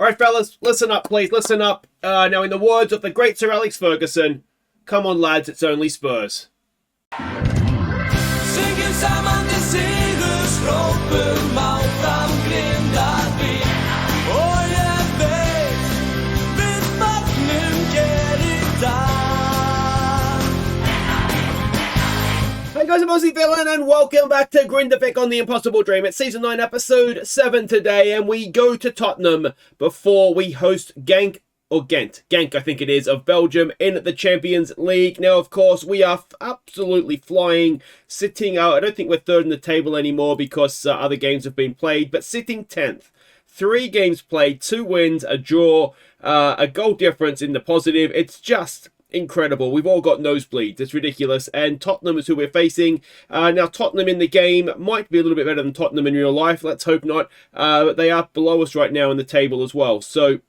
All right, fellas, listen up, please. Listen up. Now, in the words of the great Sir Alex Ferguson, come on, lads, it's only Spurs. Synker sammen til segerstråper, mal fram Grindavik. Og jeg vet, hvis Magnum gjør i dag. Hey guys, I'm Aussie Villain, and welcome back to Grindavik on the Impossible Dream. It's Season 9, Episode 7 today, and we go to Tottenham before we host Genk, or Ghent, Genk I think it is, of Belgium in the Champions League. Now, of course, we are absolutely flying, sitting out. I don't think we're third in the table anymore because other games have been played, but sitting 10th. 3 games played, 2 wins, a draw, a goal difference in the positive. It's just incredible. We've all got nosebleeds. It's ridiculous. And Tottenham is who we're facing. Now, Tottenham in the game might be a little bit better than Tottenham in real life. Let's hope not. But they are below us right now in the table as well. So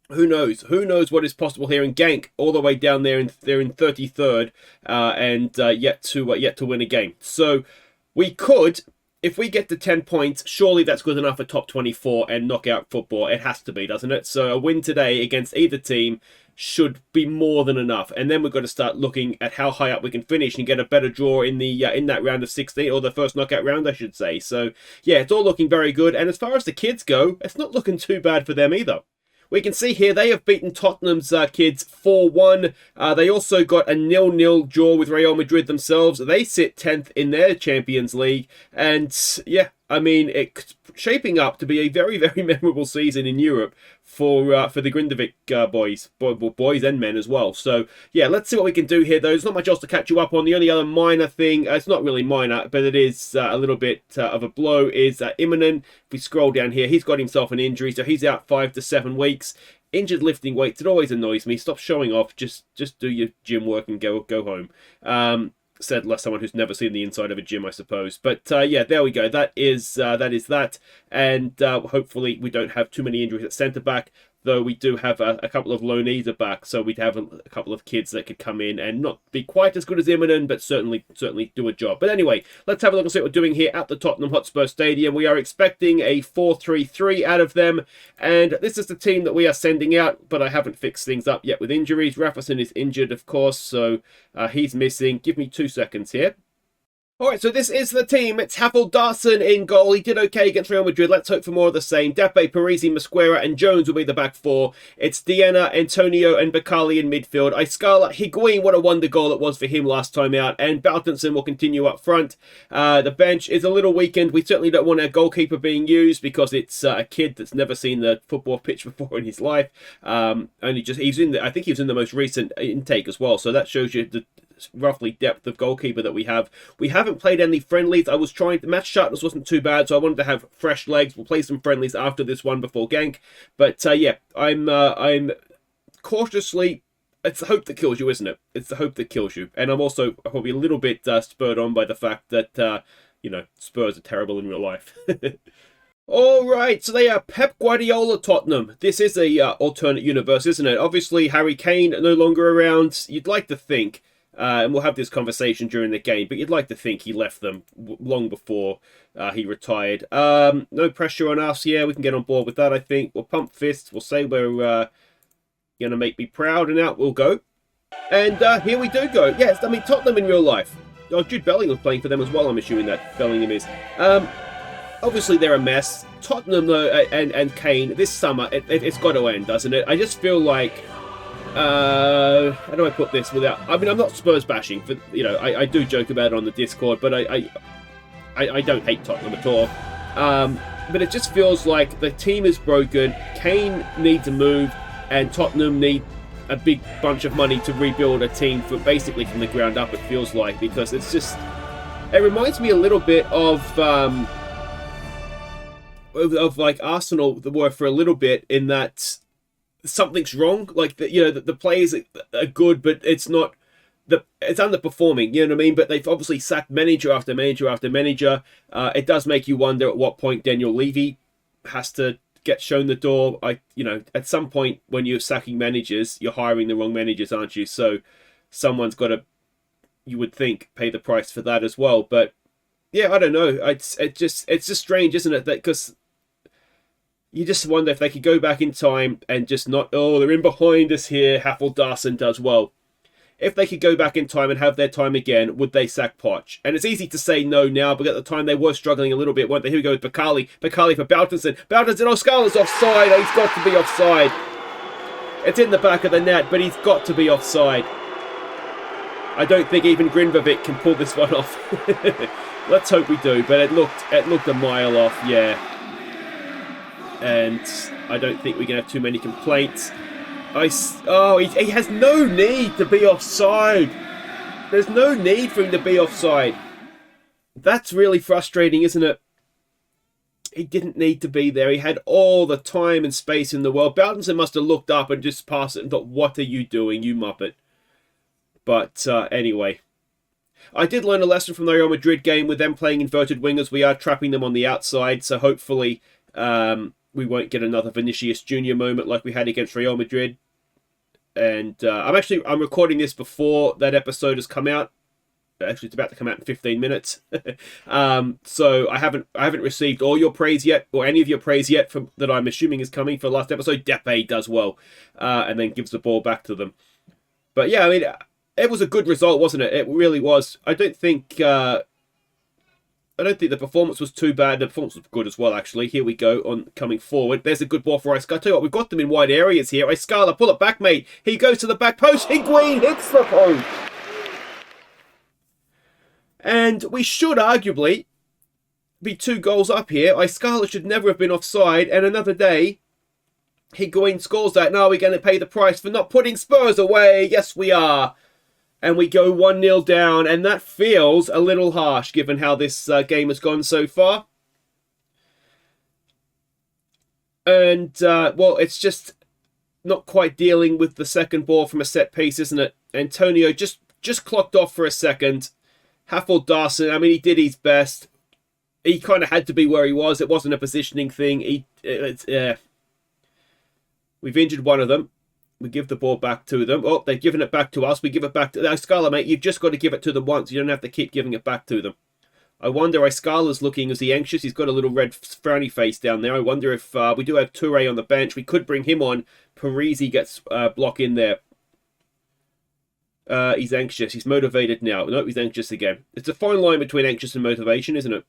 who knows? Who knows what is possible here in Genk, all the way down there. They're in 33rd and yet to win a game. So we could, if we get to 10 points, surely that's good enough for top 24 and knockout football. It has to be, doesn't it? So a win today against either team should be more than enough, and then we've got to start looking at how high up we can finish and get a better draw in the in that round of 16, or the first knockout round, I should say. So yeah, it's all looking very good, and as far as the kids go, it's not looking too bad for them either. We can see here they have beaten Tottenham's kids 4-1. They also got a 0-0 draw with Real Madrid themselves. They sit 10th in their Champions League. And yeah, I mean, it's shaping up to be a very, very memorable season in Europe for the Grindavik boys and men as well. So yeah, let's see what we can do here, though. There's not much else to catch you up on. The only other minor thing, it's not really minor, but it is a little bit of a blow, is Immonen. If we scroll down here, he's got himself an injury, so he's out 5 to 7 weeks. Injured lifting weights, it always annoys me. Stop showing off. Just do your gym work and go home. Said less someone who's never seen the inside of a gym, I suppose. But yeah, there we go. That is that. And hopefully we don't have too many injuries at centre back, though we do have a couple of loanees are back, so we'd have a couple of kids that could come in and not be quite as good as Immonen, but certainly do a job. But anyway, let's have a look and see what we're doing here at the Tottenham Hotspur Stadium. We are expecting a 4-3-3 out of them, and this is the team that we are sending out, but I haven't fixed things up yet with injuries. Rafferson is injured, of course, so he's missing. Give me 2 seconds here. Alright, so this is the team. It's Dawson in goal. He did okay against Real Madrid. Let's hope for more of the same. Depe, Parisi, Mosquera and Jones will be the back 4. It's Diana, Antonio and Bakali in midfield. Iskala, Higuain, what a wonder goal it was for him last time out. And Baltinson will continue up front. The bench is a little weakened. We certainly don't want our goalkeeper being used because it's a kid that's never seen the football pitch before in his life. I think he was in the most recent intake as well. So that shows you the roughly depth of goalkeeper that we have. We haven't played any friendlies. I was trying to match sharpness wasn't too bad, so I wanted to have fresh legs. We'll play some friendlies after this one before Genk. But yeah, I'm cautiously. It's the hope that kills you, isn't it? It's the hope that kills you. And I'm also probably a little bit spurred on by the fact that Spurs are terrible in real life. All right, so they are Pep Guardiola Tottenham. This is a alternate universe, isn't it? Obviously, Harry Kane no longer around. You'd like to think. And we'll have this conversation during the game, but you'd like to think he left them long before he retired. No pressure on us. Yeah, we can get on board with that, I think. We'll pump fists. We'll say we're going to make me proud, and out we'll go. And here we do go. Yes, I mean, Tottenham in real life. Oh, Jude Bellingham's playing for them as well, I'm assuming that Bellingham is. Obviously, they're a mess. Tottenham, though, and Kane, this summer, it's got to end, doesn't it? I just feel like... how do I put this without... I mean, I'm not Spurs bashing. I do joke about it on the Discord, but I don't hate Tottenham at all. But it just feels like the team is broken. Kane needs a move, and Tottenham need a big bunch of money to rebuild a team basically from the ground up, it feels like, because it's just... It reminds me a little bit of like Arsenal were for a little bit, in that something's wrong. Like the players are good, but it's not it's underperforming. You know what I mean? But they've obviously sacked manager after manager after manager. It does make you wonder at what point Daniel Levy has to get shown the door. At some point when you're sacking managers, you're hiring the wrong managers, aren't you? So someone's got to, you would think, pay the price for that as well. But yeah, I don't know. It's just strange, isn't it? That because You just wonder if they could go back in time and just not, oh, they're in behind us here. Haffeldarson does well. If they could go back in time and have their time again, would they sack Poch? And it's easy to say no now, but at the time they were struggling a little bit, weren't they? Here we go with Bakali. Bakali for Boutenson. Boutenson, oh, Scala's offside. Oh, he's got to be offside. It's in the back of the net, but he's got to be offside. I don't think even Grindavik can pull this one off. Let's hope we do, but it looked a mile off, yeah. And I don't think we can have too many complaints. He has no need to be offside. There's no need for him to be offside. That's really frustrating, isn't it? He didn't need to be there. He had all the time and space in the world. Boutenson must have looked up and just passed it and thought, what are you doing, you muppet? But anyway. I did learn a lesson from the Real Madrid game with them playing inverted wingers. We are trapping them on the outside, so hopefully we won't get another Vinicius Jr. moment like we had against Real Madrid. And I'm recording this before that episode has come out. Actually, it's about to come out in 15 minutes. So I haven't received all your praise yet, or any of your praise yet that I'm assuming is coming for the last episode. Depe does well, and then gives the ball back to them. But yeah, I mean, it was a good result, wasn't it? It really was. I don't think the performance was too bad. The performance was good as well, actually. Here we go on coming forward. There's a good ball for Icelandic. I tell you what, we've got them in wide areas here. Icelandic, pull it back, mate. He goes to the back post. Higuain hits the post. And we should arguably be 2 goals up here. Icelandic should never have been offside. And another day, Higuain scores that. Now we're going to pay the price for not putting Spurs away. Yes, we are. And we go 1-0 down. And that feels a little harsh given how this game has gone so far. And, well, it's just not quite dealing with the second ball from a set piece, isn't it? Antonio just clocked off for a second. Haffeldarson, I mean, he did his best. He kind of had to be where he was. It wasn't a positioning thing. We've injured one of them. We give the ball back to them. Oh, they've given it back to us. We give it back to... Scala, mate, you've just got to give it to them once. You don't have to keep giving it back to them. I wonder, Scala's looking, is he anxious? He's got a little red frowny face down there. I wonder if we do have Toure on the bench. We could bring him on. Parisi gets block in there. He's anxious. He's motivated now. No, he's anxious again. It's a fine line between anxious and motivation, isn't it?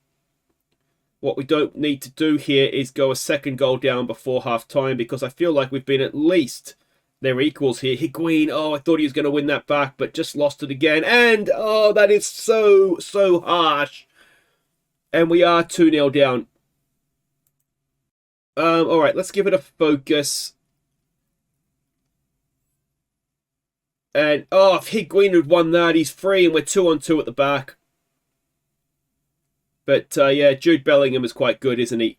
What we don't need to do here is go a second goal down before half-time, because I feel like we've been at least their equals here. Higuain, oh, I thought he was going to win that back, but just lost it again. And, oh, that is so harsh. And we are 2-0 down. All right, let's give it a focus. And, oh, if Higuain had won that, he's free, and we're 2-on-2 at the back. But, yeah, Jude Bellingham is quite good, isn't he?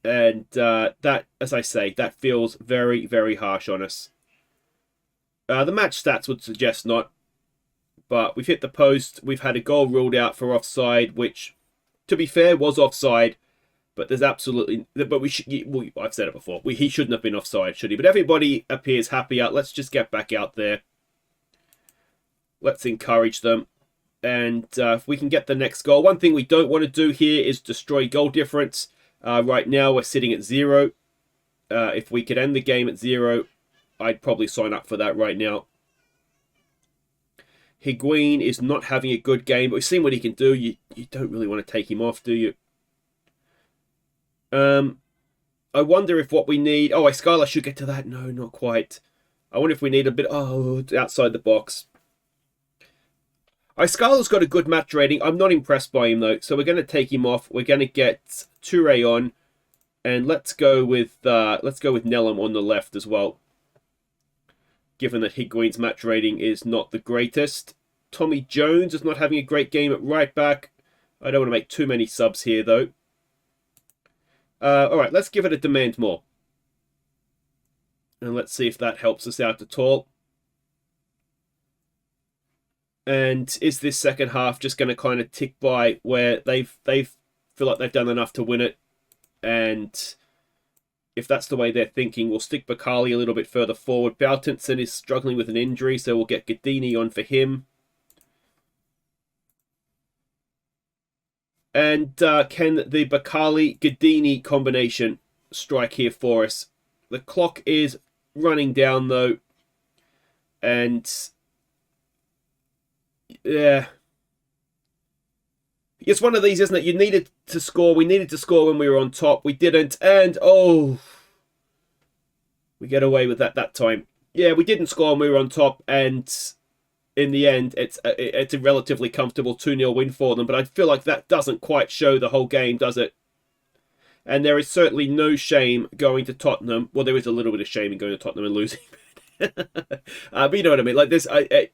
And that, as I say, that feels very, very harsh on us. The match stats would suggest not. But we've hit the post. We've had a goal ruled out for offside, which, to be fair, was offside. But there's absolutely... But I've said it before. He shouldn't have been offside, should he? But everybody appears happy out. Let's just get back out there. Let's encourage them. And if we can get the next goal. One thing we don't want to do here is destroy goal difference. Right now, we're sitting at 0. If we could end the game at 0, I'd probably sign up for that right now. Higuain is not having a good game, but we've seen what he can do. You don't really want to take him off, do you? I wonder if what we need... Oh, Icelandic should get to that. No, not quite. I wonder if we need a bit... Oh, outside the box. Icelandic's got a good match rating. I'm not impressed by him, though. So we're going to take him off. We're going to get Toure on. And let's go with Nellam on the left as well. Given that Higuain's match rating is not the greatest. Tommy Jones is not having a great game at right back. I don't want to make too many subs here, though. Alright, let's give it a demand more. And let's see if that helps us out at all. And is this second half just going to kind of tick by where they feel like they've done enough to win it? And if that's the way they're thinking, we'll stick Bakali a little bit further forward. Boutenson is struggling with an injury, so we'll get Gadini on for him. And can the Bakali-Gadini combination strike here for us? The clock is running down, though. And yeah, it's one of these, isn't it? You needed to score. We needed to score when we were on top. We didn't. And oh, we get away with that time. Yeah, we didn't score when we were on top. And in the end, it's a relatively comfortable 2-0 win for them. But I feel like that doesn't quite show the whole game, does it? And there is certainly no shame going to Tottenham. Well, there is a little bit of shame in going to Tottenham and losing. But you know what I mean? Like this,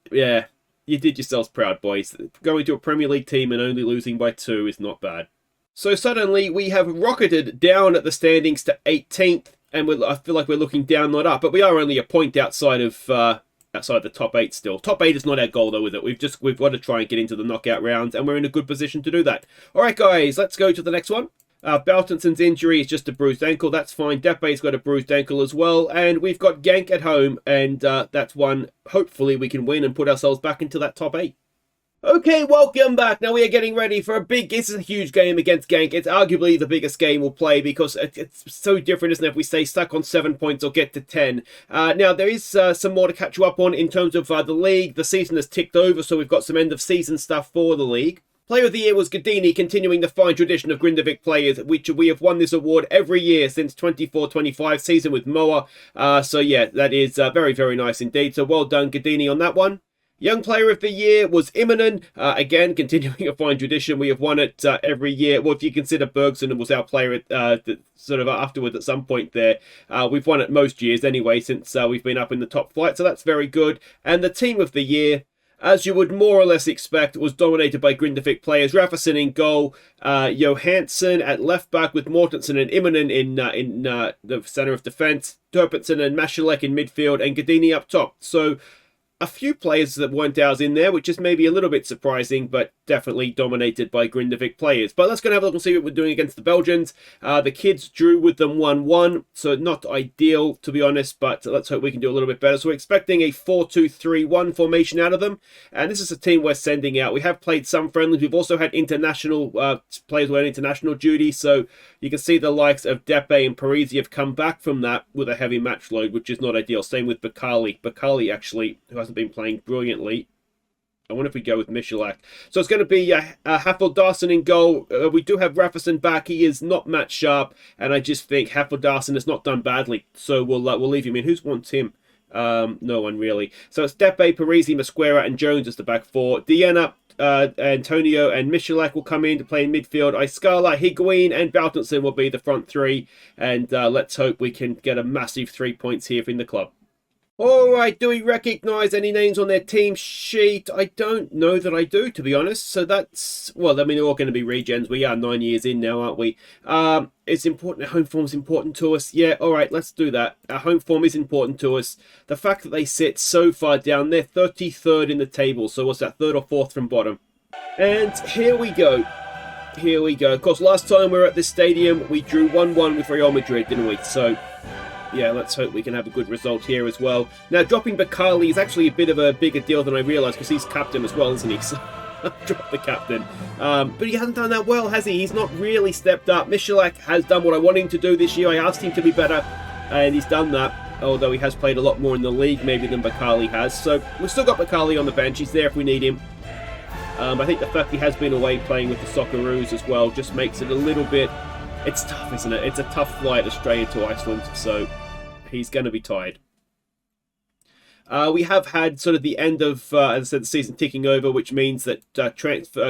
yeah, you did yourselves proud, boys. Going to a Premier League team and only losing by 2 is not bad. So suddenly we have rocketed down at the standings to 18th, and I feel like we're looking down, not up. But we are only a point outside of the top 8 still. Top 8 is not our goal, though, is it? We've got to try and get into the knockout rounds, and we're in a good position to do that. All right, guys, let's go to the next one. Baltinson's injury is just a bruised ankle. That's fine. Depe's got a bruised ankle as well. And we've got Genk at home. And that's one, hopefully, we can win and put ourselves back into that top 8. Okay, welcome back. Now we are getting ready for this is a huge game against Genk. It's arguably the biggest game we'll play because it's so different, isn't it, if we stay stuck on 7 points or get to 10. Now, there is some more to catch you up on in terms of the league. The season has ticked over, so we've got some end-of-season stuff for the league. Player of the Year was Gadini, continuing the fine tradition of Grindavik players, which we have won this award every year since 24-25 season with Moa. So yeah, that is very, very nice indeed. So well done, Gadini, on that one. Young Player of the Year was Immonen. Again, continuing a fine tradition. We have won it every year. Well, if you consider Bergson was our player sort of afterwards at some point there. We've won it most years anyway since we've been up in the top flight. So that's very good. And the Team of the Year, as you would more or less expect, was dominated by Grindavik players. Rafferson in goal, Johansson at left back with Mortensen and Immonen in the centre of defence, Turpinson and Mashalek in midfield, and Gadini up top. So a few players that weren't ours in there, which is maybe a little bit surprising, but definitely dominated by Grindavik players. But let's go and have a look and see what we're doing against the Belgians. The kids drew with them 1-1, so not ideal, to be honest, but let's hope we can do a little bit better. So we're expecting a 4-2-3-1 formation out of them, and this is a team we're sending out. We have played some friendlies. We've also had international players who are on international duty, so you can see the likes of Depe and Parisi have come back from that with a heavy match load, which is not ideal. Same with Bakali. Bakali, actually, who hasn't been playing brilliantly. I wonder if we go with Michalak. So it's going to be Haffeldarson in goal. We do have Rafferson back. He is not match sharp, and I just think Haffeldarson has not done badly. So we'll leave him in. Who wants him? No one really. So it's Depe, Parisi, Mosquera, and Jones as the back four. Diana, Antonio, and Michalak will come in to play in midfield. Iskala, Higuain, and Baltinson will be the front three. And let's hope we can get a massive 3 points here in the club. Alright, do we recognise any names on their team sheet? I don't know that I do, to be honest. So that's, well, I mean, they're all going to be regens. We are 9 years in now, aren't we? It's important. Our home form is important to us. Yeah, alright, let's do that. Our home form is important to us. The fact that they sit so far down, they're 33rd in the table. So what's that, 3rd or 4th from bottom? And here we go. Here we go. Of course, last time we were at this stadium, we drew 1-1 with Real Madrid, didn't we? So yeah, let's hope we can have a good result here as well. Now, dropping Bakali is actually a bit of a bigger deal than I realised because he's captain as well, isn't he? So drop the captain. But he hasn't done that well, has he? He's not really stepped up. Michalak has done what I want him to do this year. I asked him to be better, and he's done that. Although he has played a lot more in the league maybe than Bakali has. So we've still got Bakali on the bench. He's there if we need him. I think the fact he has been away playing with the Socceroos as well just makes it a little bit... It's tough, isn't it? It's a tough flight Australia to Iceland, so he's going to be tired. We have had sort of the end of, as I said, the season ticking over, which means that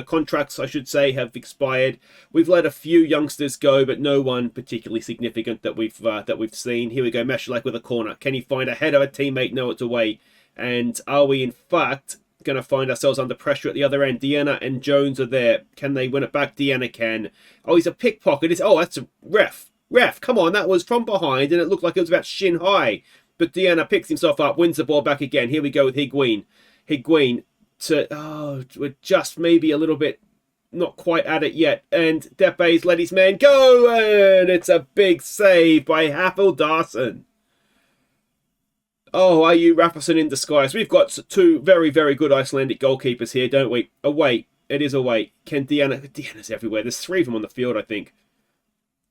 contracts, I should say, have expired. We've let a few youngsters go, but no one particularly significant that we've seen. Here we go, Meshalek with a corner. Can he find a header? A teammate? No, it's away. And are we, in fact, going to find ourselves under pressure at the other end? Deanna and Jones are there. Can they win it back? Deanna can. Oh, he's a pickpocket. Oh, that's a ref. Ref, come on, that was from behind, and it looked like it was about shin high. But Deanna picks himself up, wins the ball back again. Here we go with Higuain. Higuain we're just maybe a little bit not quite at it yet. And Depe's let his man go, and it's a big save by Haffeldarson. Oh, are you Rafferson in disguise? We've got two very, very good Icelandic goalkeepers here, don't we? Away. It is away. Deanna's everywhere. There's 3 of them on the field, I think.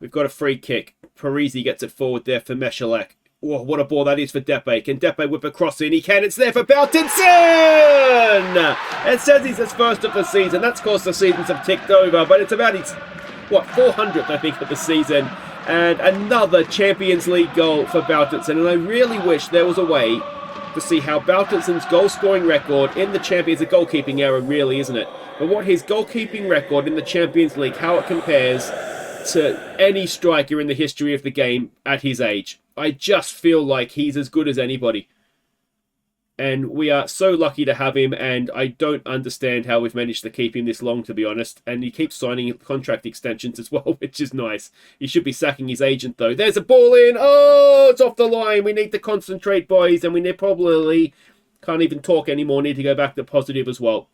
We've got a free kick. Parisi gets it forward there for Meshalek. Oh, what a ball that is for Depe. Can Depe whip a cross in? He can. It's there for Baltinson! It says he's his first of the season. That's course the seasons have ticked over, but it's about his, 400th, I think, of the season. And another Champions League goal for Baltinson. And I really wish there was a way to see how Baltinson's goal-scoring record in the Champions League, goalkeeping error really, isn't it? But what his goalkeeping record in the Champions League, how it compares to any striker in the history of the game at his age. I just feel like he's as good as anybody. And we are so lucky to have him, and I don't understand how we've managed to keep him this long, to be honest. And he keeps signing contract extensions as well, which is nice. He should be sacking his agent, though. There's a ball in! Oh, it's off the line! We need to concentrate, boys, and we probably can't even talk anymore. Need to go back to positive as well.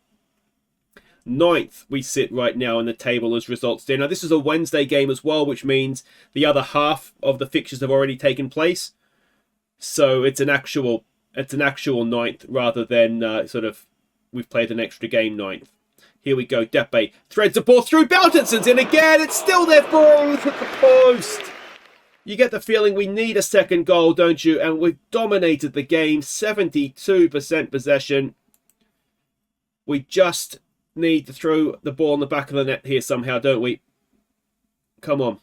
9th we sit right now in the table as results there. Now, this is a Wednesday game as well, which means the other half of the fixtures have already taken place. So it's an actual 9th rather than sort of we've played an extra game 9th. Here we go. Depe threads the ball through. Baltinson's in again. It's still there for him. Hit the post. You get the feeling we need a second goal, don't you? And we've dominated the game. 72% possession. We just need to throw the ball in the back of the net here somehow, don't we? Come on.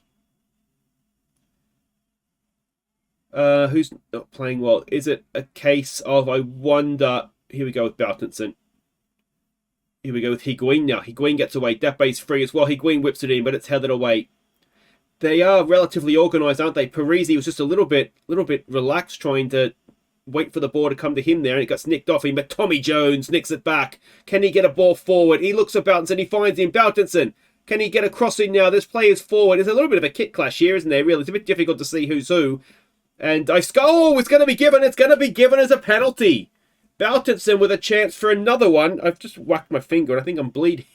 Who's not playing well? Is it a case of, I wonder... Here we go with Baltinson. Here we go with Higuain now. Higuain gets away. Depe's free as well. Higuain whips it in, but it's headed away. They are relatively organised, aren't they? Parisi was just a little bit relaxed, trying to wait for the ball to come to him there, and it gets nicked off him, but Tommy Jones nicks it back. Can he get a ball forward? He looks at Baltinson, he finds him. Baltinson, can he get a crossing now? There's players forward. There's a little bit of a kit clash here, isn't there, really? It's a bit difficult to see who's who. And it's going to be given as a penalty. Baltinson with a chance for another one. I've just whacked my finger, and I think I'm bleeding.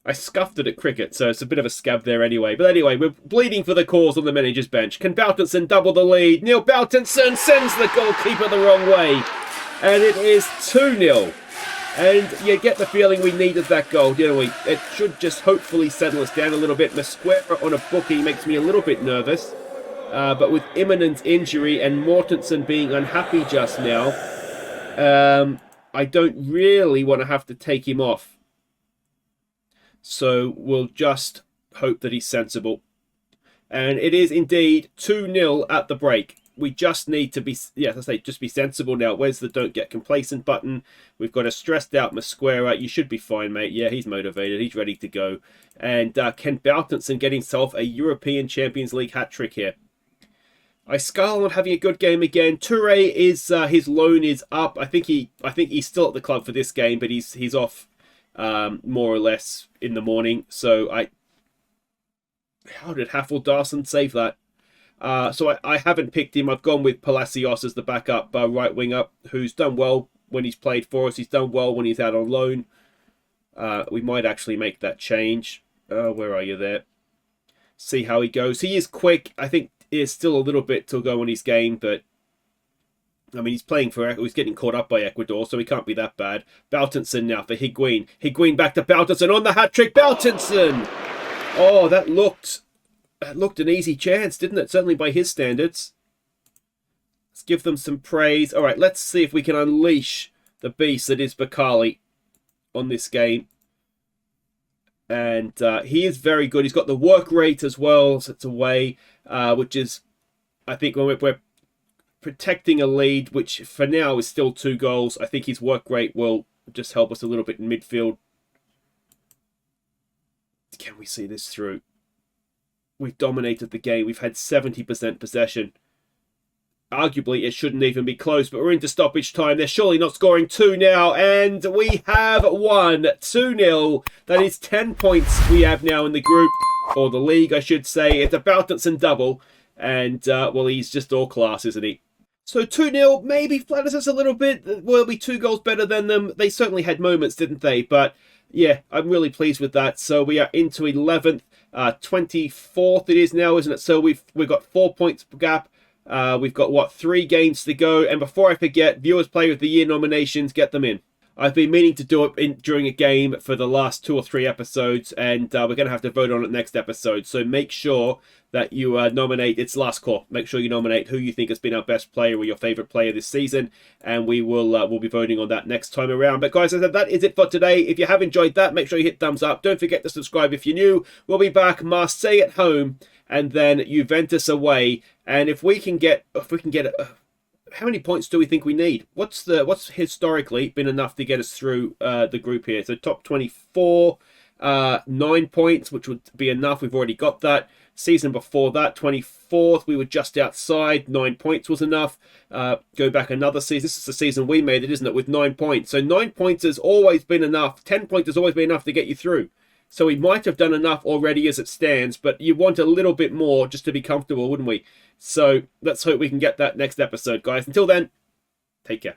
I scuffed it at cricket, so it's a bit of a scab there anyway. But anyway, we're bleeding for the cause on the manager's bench. Can Baltinson double the lead? Neil Baltinson sends the goalkeeper the wrong way. And it is 2-0. And you get the feeling we needed that goal, didn't we? It should just hopefully settle us down a little bit. Mesquera on a bookie makes me a little bit nervous. But with imminent injury and Mortensen being unhappy just now, I don't really want to have to take him off. So we'll just hope that he's sensible. And it is indeed 2-0 at the break. We just need to be, just be sensible now. Where's the don't get complacent button? We've got a stressed out Mesquera. You should be fine, mate. Yeah, he's motivated. He's ready to go. And can Baltinson get himself a European Champions League hat-trick here? Icelandic having a good game again. Toure is his loan is up. I think he's still at the club for this game, but he's off more or less in the morning. So how did Haffeldarson save that? So I haven't picked him. I've gone with Palacios as the backup right winger, who's done well when he's played for us. He's done well when he's out on loan. We might actually make that change. Where are you there? See how he goes. He is quick. I think there's still a little bit to go on his game, but I mean, he's playing for... He's getting caught up by Ecuador, so he can't be that bad. Baltinson now for Higuain. Higuain back to Baltinson on the hat-trick. Baltinson! Oh, that looked an easy chance, didn't it? Certainly by his standards. Let's give them some praise. All right, let's see if we can unleash the beast that is Bakali on this game. And he is very good. He's got the work rate as well, so it's away, which is, I think, when we're protecting a lead, which for now is still 2 goals, I think his work rate will just help us a little bit in midfield. Can we see this through? We've dominated the game. We've had 70% possession. Arguably, it shouldn't even be close, but we're into stoppage time. They're surely not scoring 2 now, and we have won 2-0. That is 10 points we have now in the group, or the league, I should say. It's a Baltinson double, and, well, he's just all class, isn't he? So 2-0 maybe flatters us a little bit. We'll be 2 goals better than them. They certainly had moments, didn't they? But, yeah, I'm really pleased with that. So we are into 11th, 24th it is now, isn't it? So we've got 4 points gap. We've got, 3 games to go. And before I forget, Viewers Player of the Year nominations, get them in. I've been meaning to do it during a game for the last 2 or 3 episodes, and we're going to have to vote on it next episode. So make sure that you nominate, it's last call, make sure you nominate who you think has been our best player or your favourite player this season, and we'll be voting on that next time around. But guys, as I said, that is it for today. If you have enjoyed that, make sure you hit thumbs up. Don't forget to subscribe if you're new. We'll be back Marseille at home, and then Juventus away. And if we can get how many points do we think we need? What's historically been enough to get us through the group here? So top 24, 9 points, which would be enough. We've already got that. Season before that, 24th, we were just outside. 9 points was enough. Go back another season. This is the season we made it, isn't it, with 9 points. So 9 points has always been enough. 10 points has always been enough to get you through. So we might have done enough already as it stands, but you want a little bit more just to be comfortable, wouldn't we? So let's hope we can get that next episode, guys. Until then, take care.